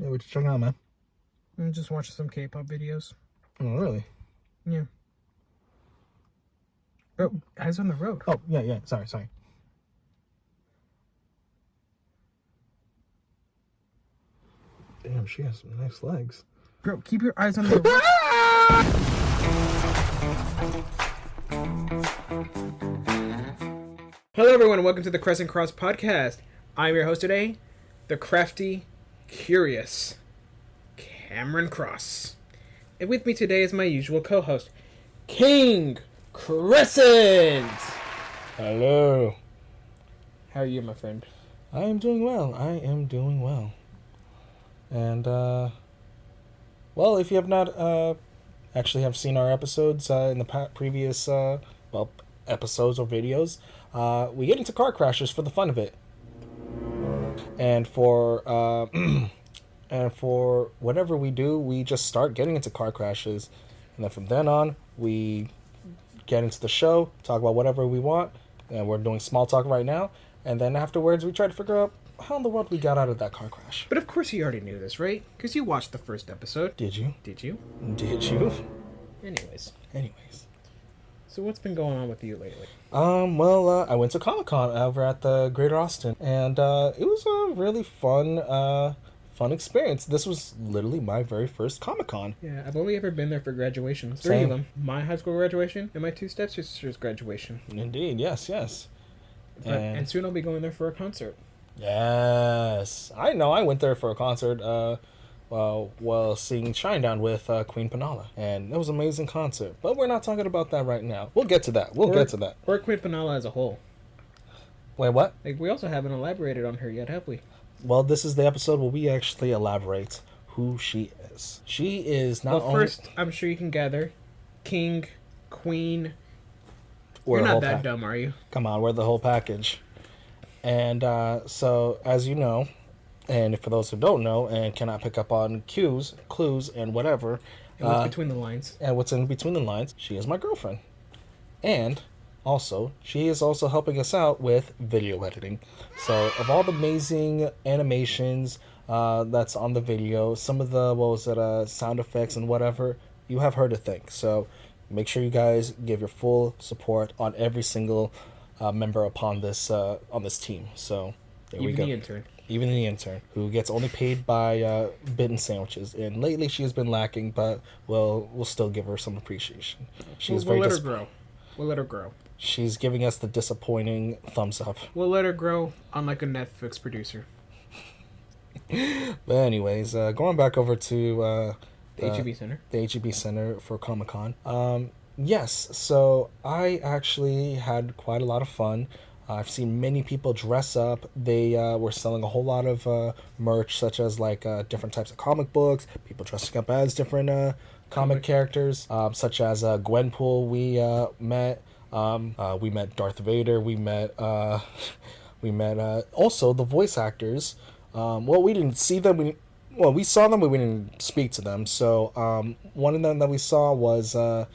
Yeah, what you checking out, man? I'm just watching some K-pop videos. Oh, really? Yeah. Oh, eyes on the road. Oh, yeah. Sorry. Damn, she has some nice legs. Bro, keep your eyes on the road. Hello, everyone, and welcome to the Crescent Cross podcast. I'm your host today, the crafty, curious Cameron Cross. And with me today is my usual co-host, King Crescent. Hello. How are you, my friend? I am doing well. And, well, if you have not, actually have seen our episodes, in the previous, episodes or videos, we get into car crashes for the fun of it. And for, and for whatever we do, we just start getting into car crashes. And then from then on, we get into the show, talk about whatever we want, and we're doing small talk right now. And then afterwards, we try to figure out how in the world we got out of that car crash. But of course you already knew this, right? Because you watched the first episode. Did you? Did you? Anyways. So what's been going on with you lately? I went to Comic-Con over at the Greater Austin, and it was a really fun experience. This was literally my very first Comic-Con. Yeah, I've only ever been there for graduations. Three of them. My high school graduation and my two stepsisters' graduation. Indeed, yes. And soon I'll be going there for a concert. Yes. I know, I went there for a concert, while seeing Shinedown with Queen Panala. And it was an amazing concert. But we're not talking about that right now. We'll get to that. Or Queen Panala as a whole. Wait, what? Like, we also haven't elaborated on her yet, have we? Well, this is the episode where we actually elaborate who she is. She is not only... First, I'm sure you can gather. King, Queen... You're not that dumb, are you? Come on, we're the whole package. And so, as you know, and for those who don't know and cannot pick up on clues, and whatever... And what's between the lines. And what's in between the lines, she is my girlfriend. And... also, she is also helping us out with video editing. So, of all the amazing animations that's on the video, some of the, sound effects and whatever, you have her to thank. So, make sure you guys give your full support on every single member on this team. So, there we go. Even the intern, who gets only paid by bitten sandwiches. And lately, she has been lacking, but we'll still give her some appreciation. We'll let her grow. She's giving us the disappointing thumbs up. We'll let her grow, unlike a Netflix producer. But anyways, going back over to the HEB Center. The HEB Center for Comic-Con. Yes, so I actually had quite a lot of fun. I've seen many people dress up. They were selling a whole lot of merch, such as like different types of comic books, people dressing up as different comic characters, such as Gwenpool we met. We met Darth Vader. We met also the voice actors. Well, we didn't see them. We saw them, but we didn't speak to them. So, one of them that we saw was, what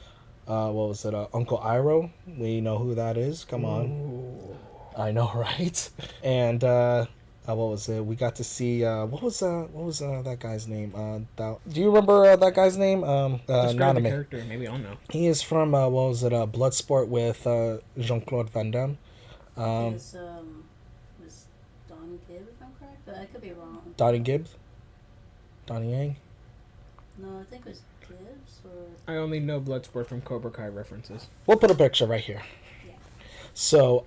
was it? Uncle Iroh. We know who that is. Come on. Ooh. I know, right? And, what was it? We got to see, what was that guy's name? Do you remember that guy's name? Describe the character. Maybe I'll know. He is from, Bloodsport with Jean-Claude Van Damme. Was Don Gibb, if I'm correct? But I could be wrong. Donnie Gibbs? Donnie Yang? No, I think it was Gibbs or... I only know Bloodsport from Cobra Kai references. We'll put a picture right here. Yeah. So,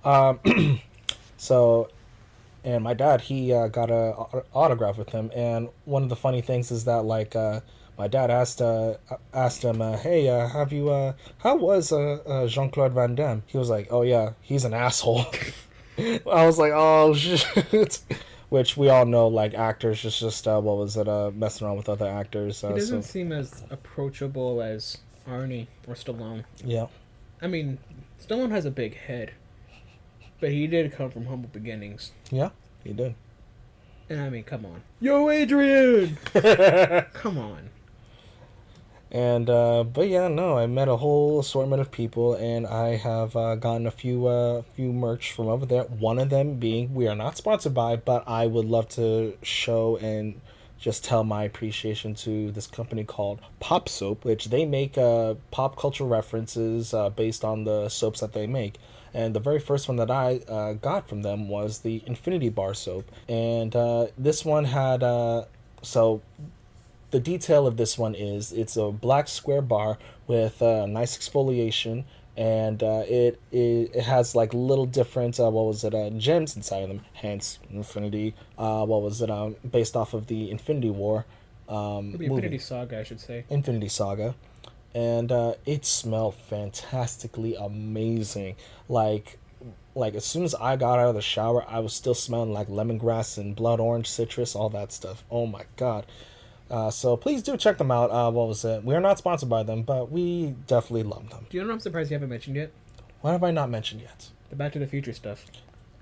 and my dad, he got an autograph with him, and one of the funny things is that, like, my dad asked him, hey, how was Jean-Claude Van Damme? He was like, oh yeah, he's an asshole. I was like, oh shit. Which we all know, like, actors just messing around with other actors. He doesn't seem as approachable as Arnie or Stallone. Yeah. I mean, Stallone has a big head, but he did come from humble beginnings. Yeah, he did. And I mean, come on. Yo, Adrian! Come on. And, but yeah, no, I met a whole assortment of people, and I have gotten a few merch from over there. One of them being, we are not sponsored by, but I would love to show and just tell my appreciation to this company called Pop Soap, which they make pop culture references based on the soaps that they make. And the very first one that I got from them was the Infinity Bar soap. And this one had, so the detail of this one is it's a black square bar with nice exfoliation, and it has like little different gems inside of them, hence Infinity. Based off of the Infinity War The movie. Infinity Saga, I should say. Infinity Saga. And it smelled fantastically amazing. Like as soon as I got out of the shower, I was still smelling like lemongrass and blood orange, citrus, all that stuff. Oh my god. So please do check them out. We are not sponsored by them, but we definitely love them. Do you know what I'm surprised you haven't mentioned yet? What have I not mentioned yet? The Back to the Future stuff.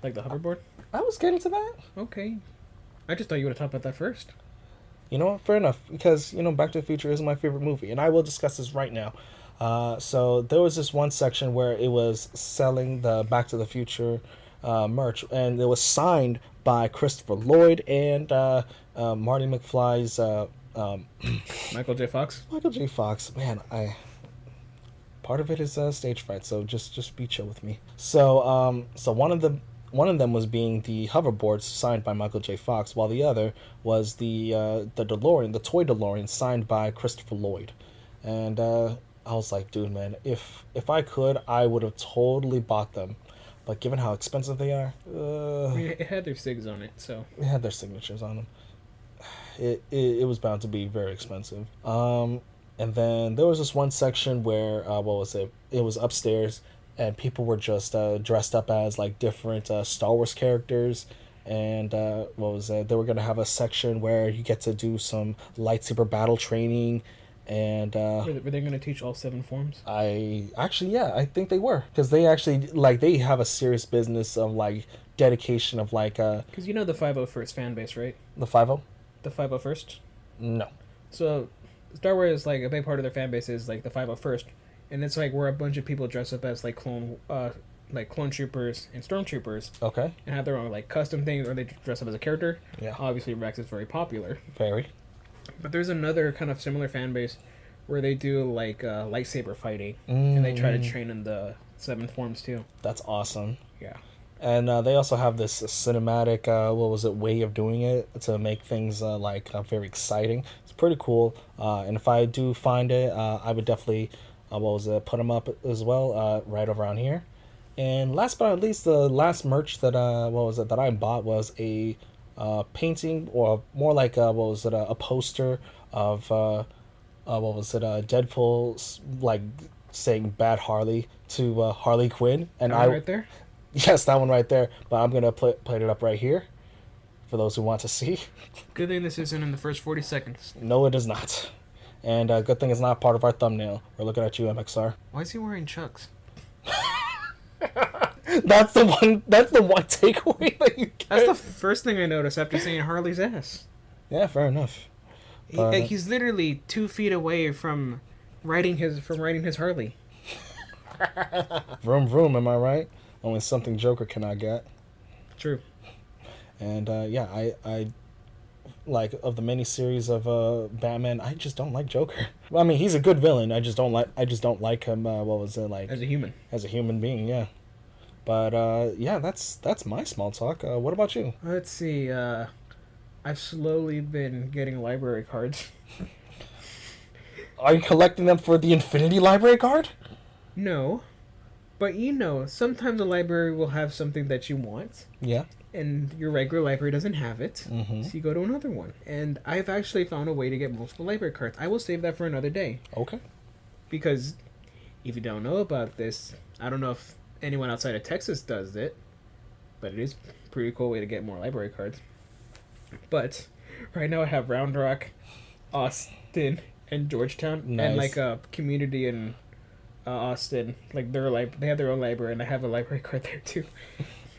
Like the hoverboard? I was getting to that. Okay. I just thought you would have talked about that first. You know what? Fair enough. Because, Back to the Future is my favorite movie. And I will discuss this right now. So there was this one section where it was selling the Back to the Future merch. And it was signed by Christopher Lloyd and Marty McFly's... Michael J. Fox? Michael J. Fox. Man, part of it is stage fright, so just be chill with me. So one of them was being the hoverboard signed by Michael J. Fox, while the other was the DeLorean, the toy DeLorean signed by Christopher Lloyd. And I was like, dude, man, if I could, I would have totally bought them. But given how expensive they are, I mean, it had their SIGs on it, so... It had their signatures on them. It was bound to be very expensive. And then there was this one section where it was upstairs, and people were just dressed up as like different Star Wars characters. And they were gonna have a section where you get to do some lightsaber battle training. And Were they going to teach all 7 forms? I think they were, because they actually they have a serious business of like dedication of like Because you know the 501st fan base, right? the 50. The 501st? No. So, Star Wars, like, a big part of their fan base is, like, the 501st. And it's, like, where a bunch of people dress up as, like, clone troopers and stormtroopers. Okay. And have their own, like, custom things, or they dress up as a character. Yeah. Obviously, Rex is very popular. Very. But there's another kind of similar fan base where they do, like, lightsaber fighting. And they try to train in the 7 forms, too. That's awesome. Yeah. And they also have this cinematic, way of doing it to make things very exciting. It's pretty cool. And if I do find it, I would definitely, put them up as well, right around here. And last but not least, the last merch that that I bought was a painting, or more like a poster of Deadpool like saying "Bad Harley" to Harley Quinn, and Right there? Yes, that one right there. But I'm gonna play it up right here for those who want to see. Good thing this isn't in the first 40 seconds. No, it is not. And good thing it's not part of our thumbnail. We're looking at you, MXR. Why is he wearing Chucks? That's the one takeaway that you get. That's the first thing I noticed after seeing Harley's ass. Yeah, fair enough. But He's literally 2 feet away from riding his Harley. vroom vroom, am I right? Only something Joker cannot get. True. And I like, of the many series of Batman, I just don't like Joker. Well, I mean, he's a good villain. I just don't like him. As a human. As a human being, yeah. But that's my small talk. What about you? Let's see. I've slowly been getting library cards. Are you collecting them for the Infinity Library card? No. But sometimes the library will have something that you want. Yeah. And your regular library doesn't have it. Mm-hmm. So you go to another one. And I've actually found a way to get multiple library cards. I will save that for another day. Okay. Because if you don't know about this, I don't know if anyone outside of Texas does it. But it is a pretty cool way to get more library cards. But right now I have Round Rock, Austin, and Georgetown. Nice. And like a community in Austin. Like they have their own library, and I have a library card there too.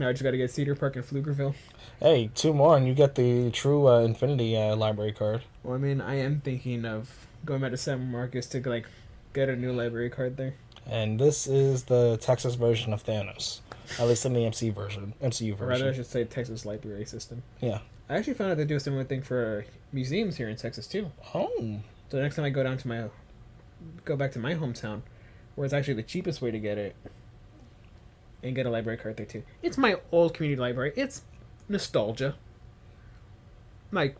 Now I just got to get Cedar Park and Pflugerville. Hey, 2 more and you get the true Infinity Library card. Well, I mean, I am thinking of going back to San Marcos to like get a new library card there. And this is the Texas version of Thanos. At least in the MCU version. Or rather, I should say Texas library system. Yeah. I actually found out they do a similar thing for museums here in Texas too. Oh. So the next time I go back to my hometown, where it's actually the cheapest way to get it, and get a library card there too. It's my old community library. It's nostalgia. Like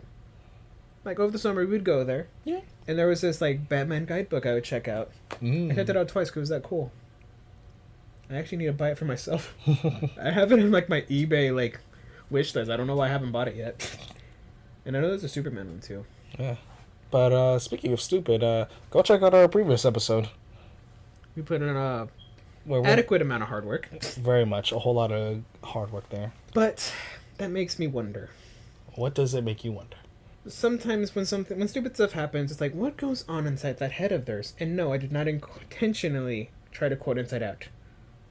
over the summer we'd go there. Yeah. And there was this like Batman guidebook I would check out. I checked it out twice because it was that cool. I actually need to buy it for myself. I have it in like my eBay like wish list. I don't know why I haven't bought it yet. And I know there's a Superman one too. Yeah. But speaking of stupid, go check out our previous episode. We put in a Where adequate amount of hard work. Very much. A whole lot of hard work there. But that makes me wonder. What does it make you wonder? Sometimes when stupid stuff happens, it's like, what goes on inside that head of theirs? And no, I did not intentionally try to quote Inside Out.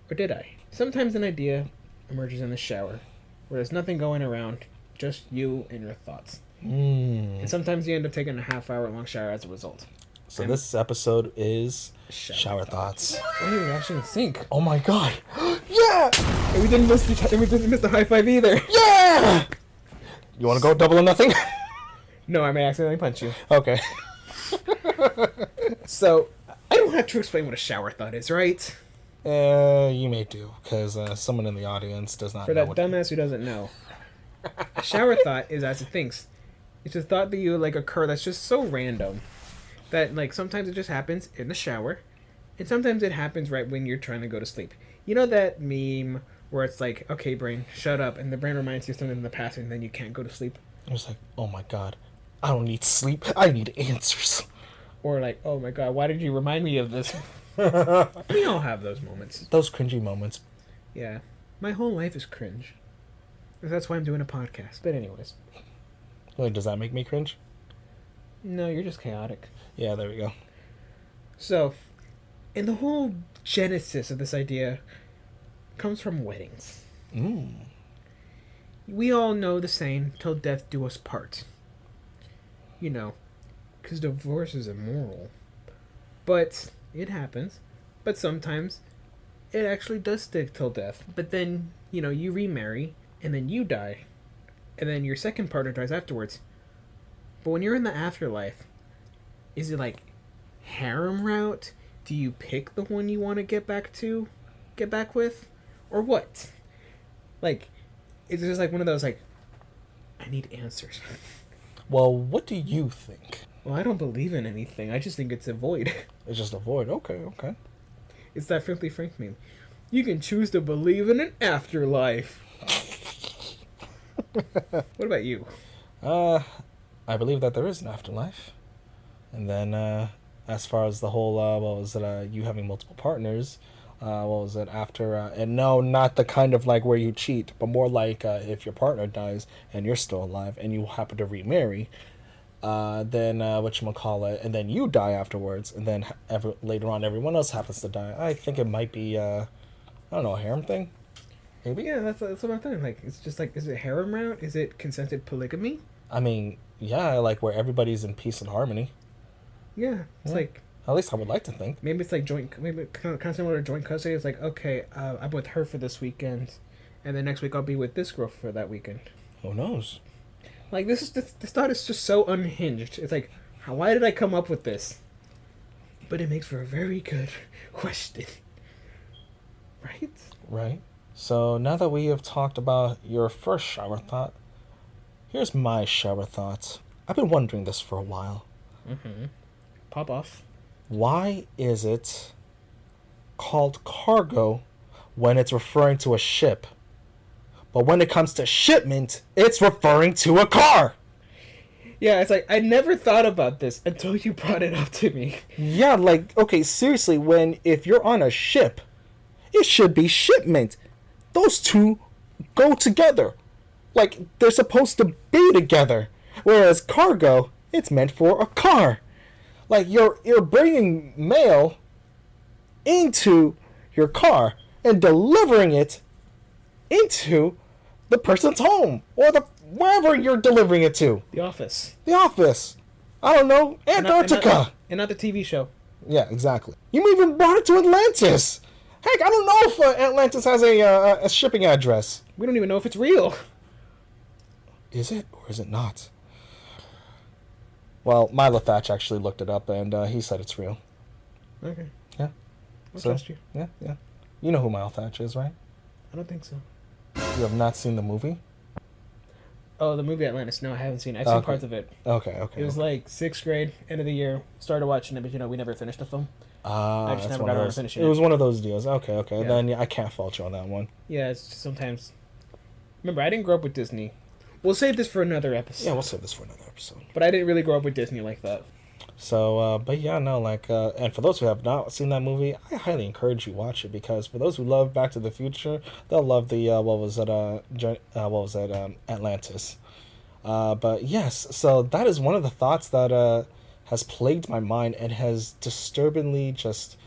Or did I? Sometimes an idea emerges in the shower, where there's nothing going around, just you and your thoughts. And sometimes you end up taking a half-hour-long shower as a result. So this episode is Shower Thoughts. Oh, you're actually in sync. Oh my god. Yeah! And we didn't miss the high five either. Yeah! You want to go double or nothing? No, I may accidentally punch you. Okay. So, I don't have to explain what a shower thought is, right? You may do, because someone in the audience does not For know that dumbass who doesn't know. A shower thought is as it thinks. It's a thought that you like occur that's just so random that like sometimes it just happens in the shower, and sometimes it happens right when you're trying to go to sleep. You know that meme where it's like, okay, brain, shut up, and the brain reminds you of something in the past, and then you can't go to sleep. I was like, oh my god, I don't need sleep. I need answers. Or like, oh my god, why did you remind me of this? We all have those moments. Those cringy moments. Yeah, my whole life is cringe. That's why I'm doing a podcast. But anyways. Wait, does that make me cringe? No, you're just chaotic. Yeah, there we go. So, and the whole genesis of this idea comes from weddings. We all know the saying, till death do us part. You know, because divorce is immoral. But it happens. But sometimes it actually does stick till death. But then, you know, you remarry, and then you die. And then your second partner dies afterwards. But when you're in the afterlife, is it like harem route? Do you pick the one you want to get back with? Or what? Like, it's just like one of those like, I need answers. Well, what do you think? Well, I don't believe in anything. I just think it's a void. It's just a void. Okay. It's that Frankly Frank meme. You can choose to believe in an afterlife. What about you? I believe that there is an afterlife. And then, as far as the whole, you having multiple partners, after, and no, not the kind of like where you cheat, but more like, if your partner dies and you're still alive and you happen to remarry, then, and then you die afterwards, and then later on everyone else happens to die. I think it might be, I don't know, a harem thing? Maybe? Yeah, that's what I'm thinking. Like, it's just like, is it harem route? Is it consented polygamy? I mean, yeah, like where everybody's in peace and harmony. Yeah, it's like... At least I would like to think. Maybe it's like maybe kind of similar to joint custody. It's like, okay, I'm with her for this weekend, and then next week I'll be with this girl for that weekend. Who knows? Like, this thought is just so unhinged. It's like, why did I come up with this? But it makes for a very good question. Right? Right. So now that we have talked about your first shower thought, here's my shower thoughts. I've been wondering this for a while. Pop off. Why is it called cargo when it's referring to a ship? But when it comes to shipment, it's referring to a car. Yeah, it's like, I never thought about this until you brought it up to me. Yeah, like, okay, seriously, if you're on a ship, it should be shipment. Those two go together. Like, they're supposed to be together. Whereas cargo, it's meant for a car. Like, you're bringing mail into your car and delivering it into the person's home or wherever you're delivering it to. The office. The office. I don't know, Antarctica. And not the TV show. Yeah, exactly. You even brought it to Atlantis. Heck, I don't know if Atlantis has a shipping address. We don't even know if it's real. Is it or is it not? Well, Milo Thatch actually looked it up, and he said it's real. Okay. Yeah. I'll So, trust you. Yeah, yeah. You know who Milo Thatch is, right? I don't think so. You have not seen the movie? Oh, the movie Atlantis. No, I haven't seen it. I've seen Okay. parts of it. Okay. It was like 6th grade, end of the year. Started watching it, but we never finished the film. I just that's never one got of around to those. finishing It it. was one of those deals. Okay. Yeah. Then yeah, I can't fault you on that one. Yeah, it's just sometimes. Remember, I didn't grow up with Disney. We'll save this for another episode. Yeah, we'll save this for another episode. But I didn't really grow up with Disney like that. So, but yeah, no, and for those who have not seen that movie, I highly encourage you watch it, because for those who love Back to the Future, they'll love the Atlantis. But yes, so that is one of the thoughts that has plagued my mind and has disturbingly just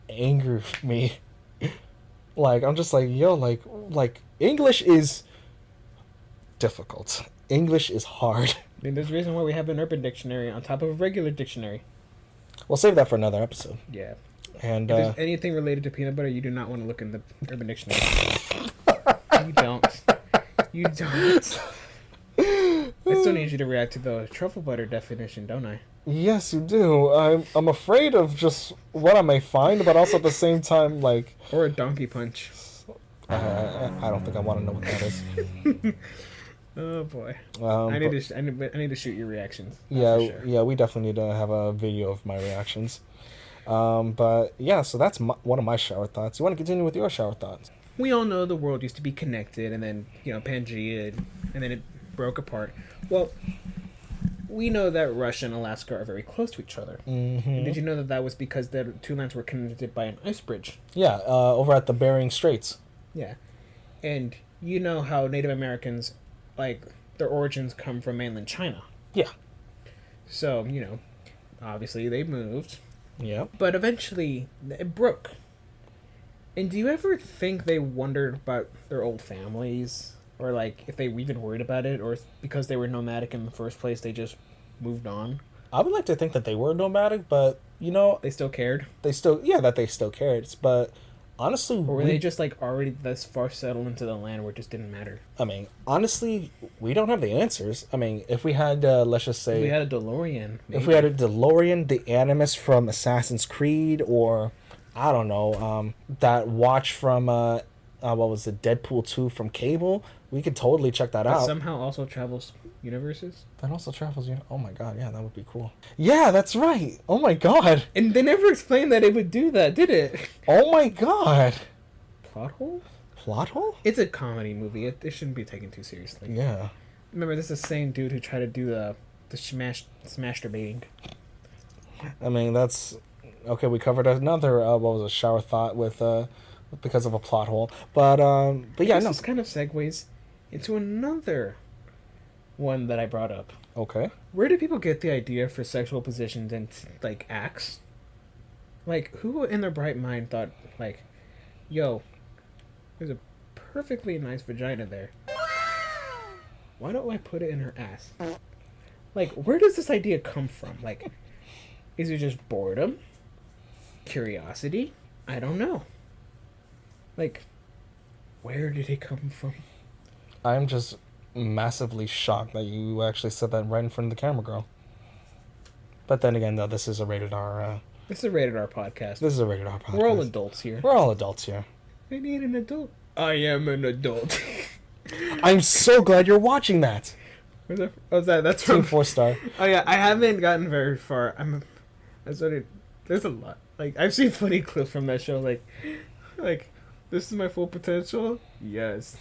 angered me. Like, I'm just like, yo, like English is difficult. English is hard. I mean, there's a reason why we have an Urban Dictionary on top of a regular dictionary. We'll save that for another episode. Yeah. And If there's anything related to peanut butter, you do not want to look in the Urban Dictionary. You don't. You don't. I still need you to react to the truffle butter definition, don't I? yes, you do. I'm afraid of just what I may find, but also at the same time, like, Or a donkey punch. I don't think I want to know what that is. Oh boy. I I need to shoot your reactions. That's Yeah, for sure. yeah, we definitely need to have a video of my reactions. But yeah, so that's one of my shower thoughts. You want to continue with your shower thoughts? We all know the world used to be connected, and then Pangea, and then it broke apart. Well, we know that Russia and Alaska are very close to each other. Mm-hmm. And did you know that was because the two lands were connected by an ice bridge? Yeah, over at the Bering Straits. Yeah. And you know how Native Americans, like, their origins come from mainland China. Yeah. So, obviously they moved. Yeah. But eventually it broke. And do you ever think they wondered about their old families? Or, like, if they even worried about it? Or because they were nomadic in the first place, they just moved on? I would like to think that they were nomadic, but, They still cared? they still cared. But honestly, Or were they just, like, already this far settled into the land where it just didn't matter? I mean, honestly, we don't have the answers. I mean, if we had, let's just say... If we had a DeLorean. If we had a DeLorean, the Animus from Assassin's Creed, or, I don't know, that watch from, what was it, Deadpool 2 from Cable, we could totally check that That out. somehow also travels universes. That also travels, oh my god, yeah, that would be cool. Yeah, that's right. Oh my god. And they never explained that it would do that, did it? Oh my god. Plot hole? Plot hole? It's a comedy movie. It shouldn't be taken too seriously. Yeah. Remember, this is the same dude who tried to do the smasturbating. I mean, that's... Okay, we covered another, shower thought with, because of a plot hole. But yeah, no. This kind of segues into another one that I brought up. Okay. Where do people get the idea for sexual positions and, like, acts? Like, who in their bright mind thought, like, yo, there's a perfectly nice vagina there. Why don't I put it in her ass? Like, where does this idea come from? Like, is it just boredom? Curiosity? I don't know. Like, where did it come from? I'm just massively shocked that you actually said that right in front of the camera, girl. But then again, though, this is a rated R. This is a rated R podcast. This is a rated R podcast. We're all adults here. We're all adults here. I need an adult. I am an adult. I'm so glad you're watching that. Where's that? Oh, that's Team from. 4-star. Oh yeah, I haven't gotten very far. There's a lot. Like, I've seen funny clips from that show. Like, this is my full potential. Yes.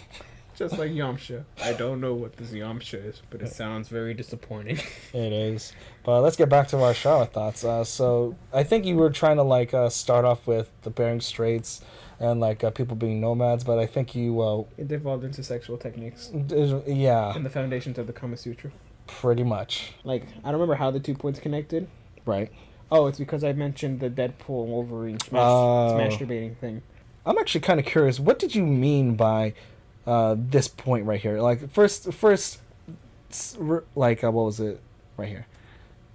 Just like Yamcha. I don't know what this Yamcha is, but it sounds very disappointing. It is. But let's get back to our shower thoughts. So I think you were trying to start off with the Bering Straits and people being nomads, but I think you It devolved into sexual techniques yeah, and the foundations of the Kama Sutra. pretty much. Like, I don't remember how the 2 points connected. Right. Oh, it's because I mentioned the Deadpool and Wolverine Oh. masturbating thing. I'm actually kind of curious. What did you mean by this point right here? Like first, what was it right here?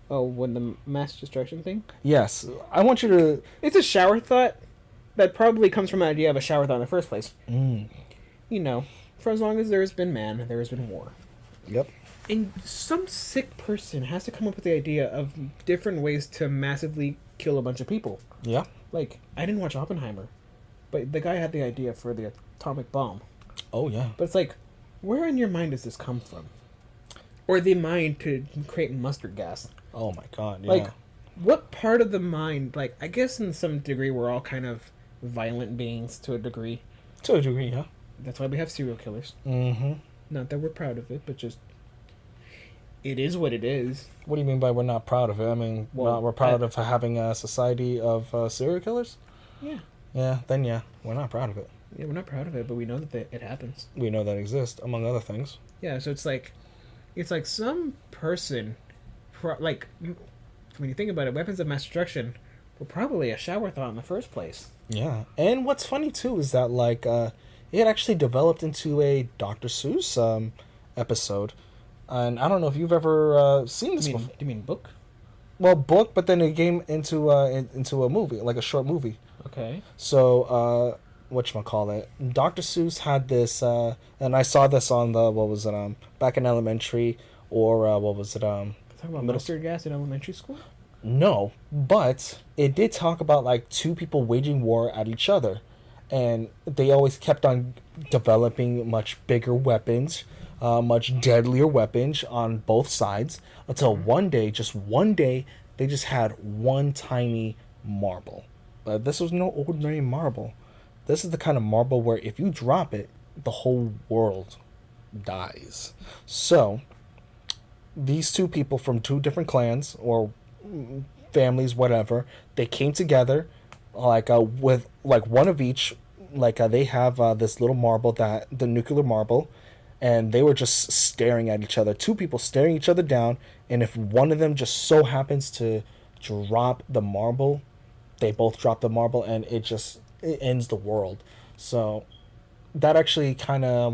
Oh, when the mass destruction thing? Yes, I want you to. It's a shower thought that probably comes from the idea of a shower thought in the first place. Mm. For as long as there has been man, there has been war. Yep. And some sick person has to come up with the idea of different ways to massively kill a bunch of people. Yeah. Like, I didn't watch Oppenheimer, but the guy had the idea for the atomic bomb. Oh yeah. But it's like, where in your mind does this come from? Or the mind to create mustard gas? Oh my god. Yeah. Like, what part of the mind, like, I guess in some degree we're all kind of violent beings to a degree. To a degree, yeah. That's why we have serial killers. Mm-hmm. Not that we're proud of it, but just, it is what it is. What do you mean by we're not proud of it? I mean, Well, we're proud of having a society of serial killers? Yeah. Yeah, then yeah, we're not proud of it. Yeah, we're not proud of it, but we know that it happens. We know that exists, among other things. Yeah, so it's like some person, like, when you think about it, weapons of mass destruction were probably a shower thought in the first place. Yeah, and what's funny too is that like it actually developed into a Dr. Seuss episode, and I don't know if you've ever seen this before. Do you mean book? Well, book, but then it came into a movie, like a short movie. Okay. So whatchamacallit, Dr. Seuss had this, and I saw this on the what was it back in elementary, or what was it Talking about middle mustard gas in elementary school. No, but it did talk about like two people waging war at each other, and they always kept on developing much bigger weapons, much deadlier weapons on both sides until one day, just one day, they just had one tiny marble. This was no ordinary marble. This is the kind of marble where if you drop it, the whole world dies. So these two people from two different clans or families, whatever, they came together, like with like one of each. Like they have this little marble, that the nuclear marble, and they were just staring at each other. Two people staring each other down, and if one of them just so happens to drop the marble, they both drop the marble, and it ends the world. So that actually kind of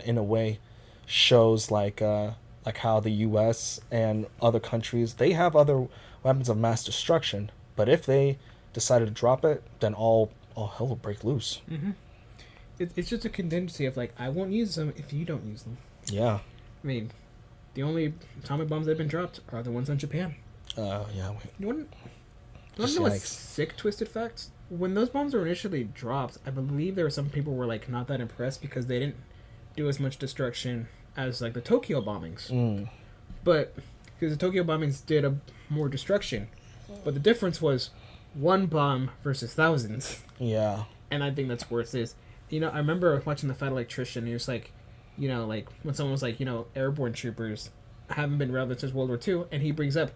in a way shows like how the U.S. and other countries, they have other weapons of mass destruction, but if they decided to drop it, then all hell will break loose. Mm-hmm. It's just a contingency of like, I won't use them if you don't use them. Yeah. I mean, the only atomic bombs that have been dropped are the ones on Japan. Yeah. You want to know a sick, twisted fact? When those bombs were initially dropped, I believe there were some people who were like not that impressed because they didn't do as much destruction as like the Tokyo bombings. But because the Tokyo bombings did more destruction, but the difference was one bomb versus thousands. Yeah. And I think that's where it is. You know, I remember watching The Fat Electrician, and he was like, you know, like when someone was like, you know, airborne troopers haven't been relevant since World War II, and he brings up,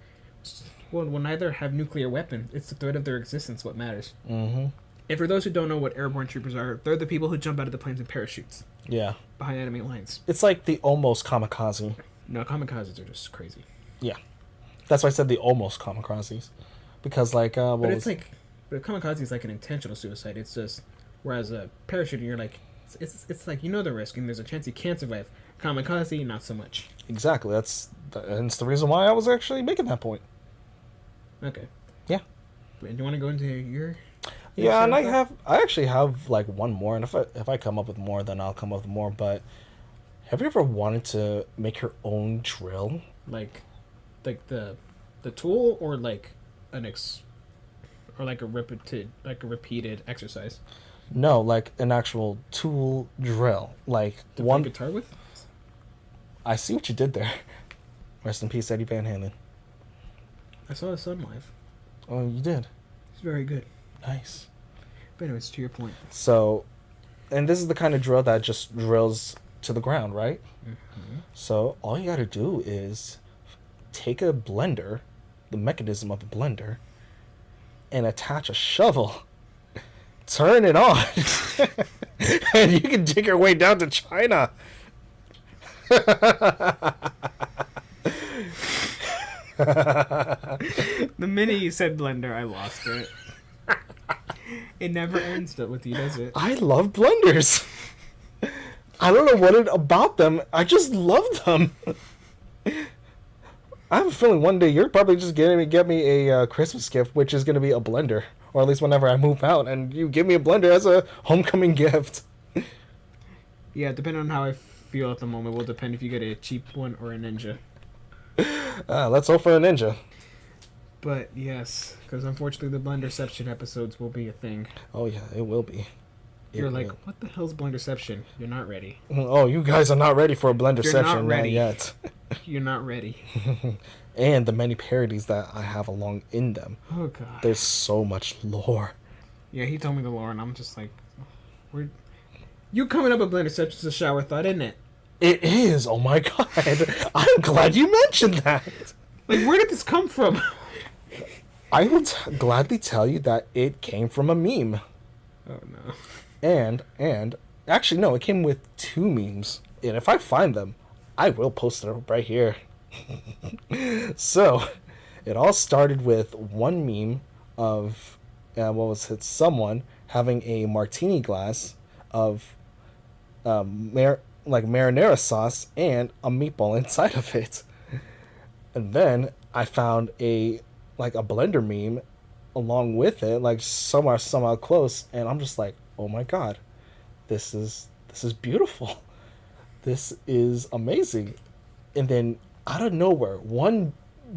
well, we'll neither have nuclear weapons. It's the threat of their existence what matters. Mm-hmm. And for those who don't know what airborne troopers are, they're the people who jump out of the planes in parachutes. Yeah. Behind enemy lines. It's like the almost kamikaze. No, kamikazes are just crazy. Yeah. That's why I said the almost kamikazes. Because like but it's like, but a kamikaze is like an intentional suicide. It's just, whereas a parachute, you're like, it's like, you know the risk and there's a chance you can't survive. Kamikaze, not so much. Exactly. That's the reason why I was actually making that point. Okay. Yeah. Do you want to go into your? Yeah, and I actually have like one more, and if I come up with more, then I'll come up with more. But have you ever wanted to make your own drill? Like the tool, or like a repeated exercise? No, like an actual tool drill, like to one play guitar with. I see what you did there. Rest in peace, Eddie Van Halen. I saw his son live. Oh, you did. He's very good. Nice. But anyways, to your point. So, and this is the kind of drill that just drills to the ground, right? Mm-hmm. So all you got to do is take a blender, the mechanism of the blender, and attach a shovel. Turn it on, and you can dig your way down to China. The minute you said blender, I lost it. It never ends with you, does it? I love blenders. I don't know what it about them. I just love them. I have a feeling one day you're probably just going to get me a Christmas gift, which is going to be a blender. Or at least whenever I move out, and you give me a blender as a homecoming gift. Yeah, depending on how I feel at the moment will depend if you get a cheap one or a Ninja. Let's hope for a Ninja. But yes, because unfortunately the Blenderception episodes will be a thing. Oh yeah, it will be. You're like, what the hell's Blenderception? You're not ready. Oh, you guys are not ready for a Blenderception. You're not ready yet. You're not ready. And the many parodies that I have along in them. Oh god. There's so much lore. Yeah, he told me the lore, and I'm just like, you coming up with Blenderception's a shower thought, isn't it? It is. Oh my god. I'm glad you mentioned that. Like, where did this come from? I will gladly tell you that it came from a meme. Oh no. And actually no, it came with 2 memes. And if I find them, I will post them right here. So, it all started with one meme of someone having a martini glass of marinara sauce and a meatball inside of it. And then I found a blender meme along with it, like somehow close, and I'm just like, oh my god, this is beautiful. This is amazing. And then out of nowhere, one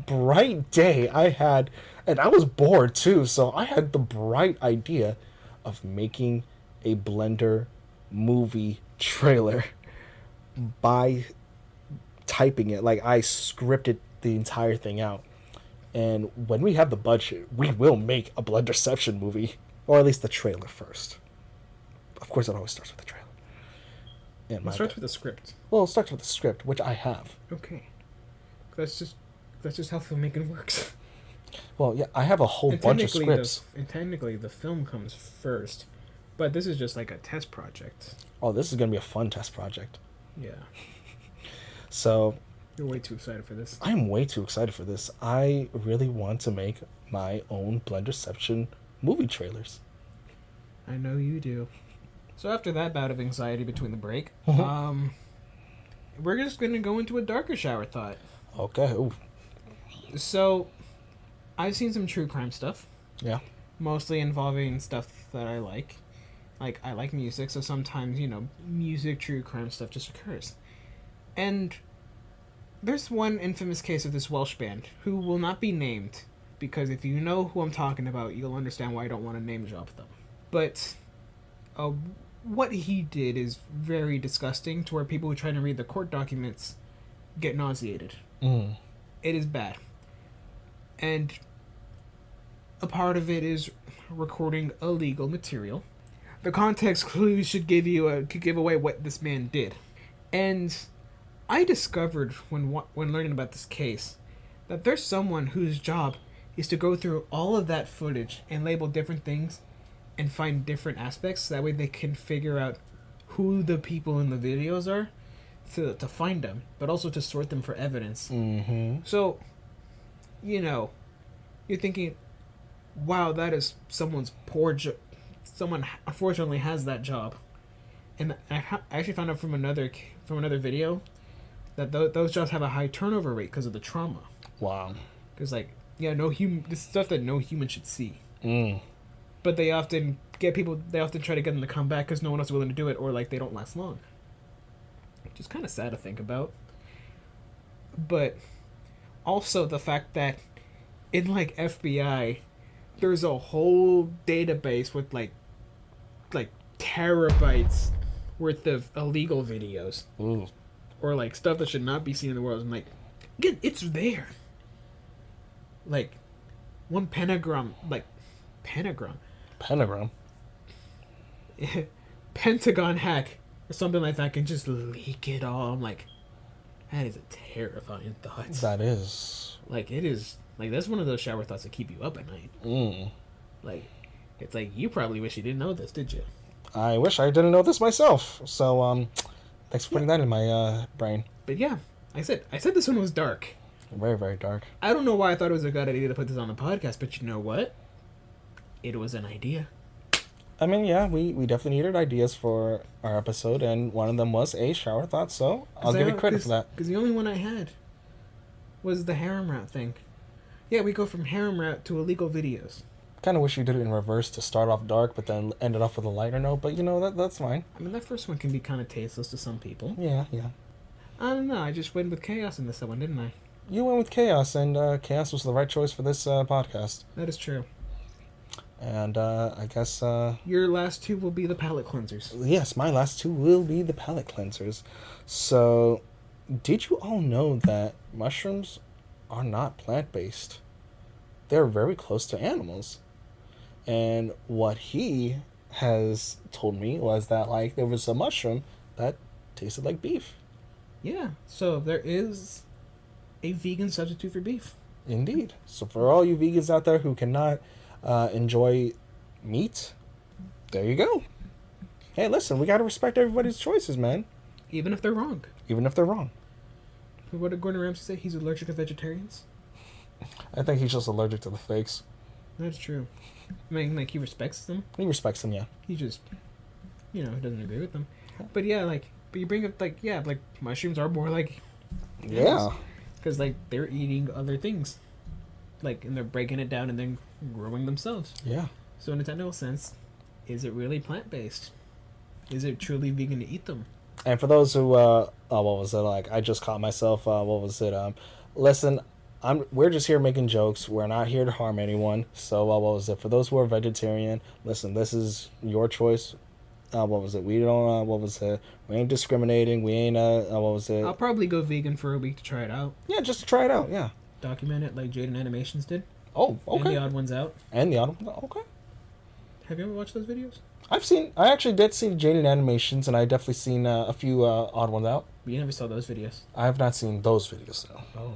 bright day and I was bored too, so I had the bright idea of making a Blender movie trailer by typing it. Like, I scripted the entire thing out. And when we have the budget, we will make a Blenderception movie, or at least the trailer first. Of course, it always starts with the trailer. It starts with a script. Well, it starts with the script, which I have. Okay. That's just how filmmaking works. Well, yeah, I have a whole bunch of scripts. And technically, the film comes first, but this is just like a test project. Oh, this is gonna be a fun test project. Yeah. So. You're way too excited for this. I'm way too excited for this. I really want to make my own Blenderception movie trailers. I know you do. So after that bout of anxiety between the break, we're just going to go into a darker shower thought. Okay. Ooh. So, I've seen some true crime stuff. Yeah. Mostly involving stuff that I like. Like, I like music, so sometimes, music, true crime stuff just occurs. And there's one infamous case of this Welsh band who will not be named, because if you know who I'm talking about, you'll understand why I don't want to name drop them. But what he did is very disgusting, to where people who try to read the court documents get nauseated. Mm. It is bad. And a part of it is recording illegal material. The context clues could give away what this man did. And I discovered when learning about this case that there's someone whose job is to go through all of that footage and label different things and find different aspects. That way they can figure out who the people in the videos are to find them, but also to sort them for evidence. Mm-hmm. So, you're thinking, wow, that is someone's poor job. Someone unfortunately has that job. And I actually found out from another video that those jobs have a high turnover rate because of the trauma. Wow. Because this is stuff that no human should see. Mm. But they often try to get them to come back because no one else is willing to do it, or they don't last long. Which is kind of sad to think about. But also the fact that in FBI, there's a whole database with like terabytes worth of illegal videos. Ooh. Or stuff that should not be seen in the world. And again, it's there. One pentagram. Pentagon hack or something like that can just leak it all. I'm like, that is a terrifying thought. That is. It is. That's one of those shower thoughts that keep you up at night. Mm. It's you probably wish you didn't know this, did you? I wish I didn't know this myself. So, thanks for putting that in my brain. But yeah, I said this one was dark. Very, very dark. I don't know why I thought it was a good idea to put this on the podcast, but you know what? It was an idea. I mean, yeah, we definitely needed ideas for our episode, and one of them was a shower thought, so I'll give you credit for that. Because the only one I had was the harem route thing. Yeah, we go from harem route to illegal videos. Kind of wish you did it in reverse to start off dark, but then ended off with a lighter note. But that's fine. I mean, that first one can be kind of tasteless to some people. Yeah, yeah. I don't know. I just went with chaos in this one, didn't I? You went with chaos, and chaos was the right choice for this podcast. That is true. And I guess Your last two will be the palate cleansers. yes, my last two will be the palate cleansers. So, did you all know that mushrooms are not plant-based? They're very close to animals. And what he has told me was that, like, there was a mushroom that tasted like beef. Yeah. So there is a vegan substitute for beef. Indeed. So for all you vegans out there who cannot enjoy meat, there you go. Hey, listen, we gotta respect everybody's choices, man. Even if they're wrong. Even if they're wrong. What did Gordon Ramsay say? He's allergic to vegetarians? I think he's just allergic to the fakes. That's true. I mean, like, he respects them. He respects them, yeah. He just, doesn't agree with them. But yeah, like, but you bring up, like, yeah, like, mushrooms are more like... Yeah. Because, like, they're eating other things. Like, and they're breaking it down and then growing themselves. Yeah. So in a technical sense, is it really plant-based? Is it truly vegan to eat them? And for those who, what was it, like, I just caught myself, what was it, listen, we're just here making jokes, we're not here to harm anyone, so, what was it, for those who are vegetarian, listen, this is your choice, what was it, we don't, what was it, we ain't discriminating, we ain't, what was it? I'll probably go vegan for a week to try it out. Yeah, just to try it out, yeah. Document it like Jaden Animations did. Oh, okay. And the Odd Ones Out. And the Odd Ones Out, okay. Have you ever watched those videos? I actually did see Jaden Animations, and I definitely seen a few Odd Ones Out. But you never saw those videos. I have not seen those videos, though. Oh.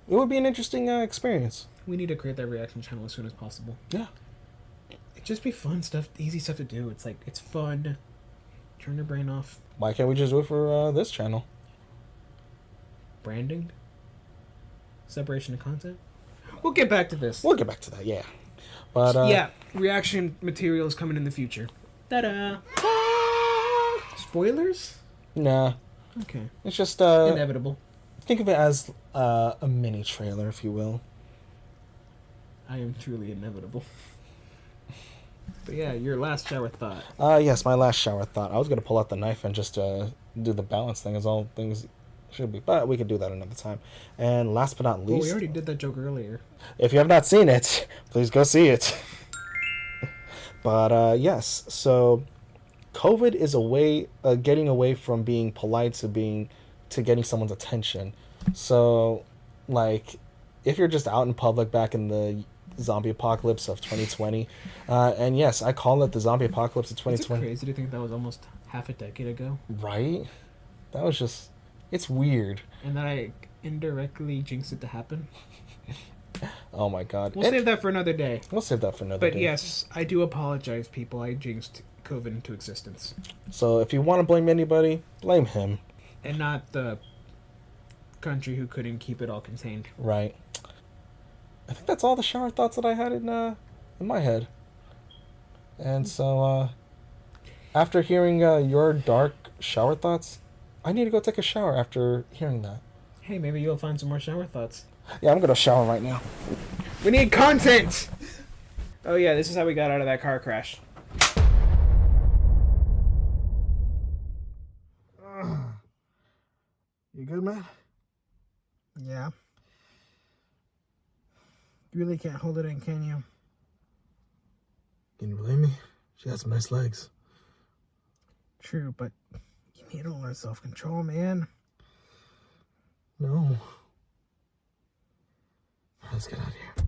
It would be an interesting experience. We need to create that reaction channel as soon as possible. Yeah. It'd just be fun stuff, easy stuff to do. It's like, it's fun. Turn your brain off. Why can't we just do it for this channel? Branding? Separation of content? We'll get back to this. We'll get back to that, yeah. But yeah, reaction materials coming in the future. Ta-da! Spoilers? Nah. Okay. It's just Inevitable. think of it as a mini trailer, if you will. I am truly inevitable. But yeah, your last shower thought. Yes, my last shower thought. I was gonna pull out the knife and just do the balance thing, as all things should be, but we could do that another time. And last but not least, Well, we already did that joke earlier. if you have not seen it, please go see it. But yes, so COVID is a way getting away from being polite to getting someone's attention. So, like, if you're just out in public back in the zombie apocalypse of 2020, and yes, I call it the zombie apocalypse of 2020. It's crazy to think that was almost half a decade ago. Right? That was just... It's weird. And that I indirectly jinxed it to happen. Oh my god. We'll save that for another day. We'll save that for another But day. yes, I do apologize, people. I jinxed COVID into existence. So if you want to blame anybody, blame him. And not the country who couldn't keep it all contained. Right. I think that's all the shower thoughts that I had in my head. And so after hearing your dark shower thoughts, I need to go take a shower after hearing that. Hey, maybe you'll find some more shower thoughts. Yeah, I'm gonna shower right now. We need content! Oh yeah, this is how we got out of that car crash. You good, man? Yeah. You really can't hold it in, can you? Can you believe me? She has some nice legs. True, but you need a lot of self-control, man. No. Let's get out of here.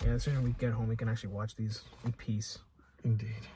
Yeah, as soon as we get home, we can actually watch these in peace. Indeed.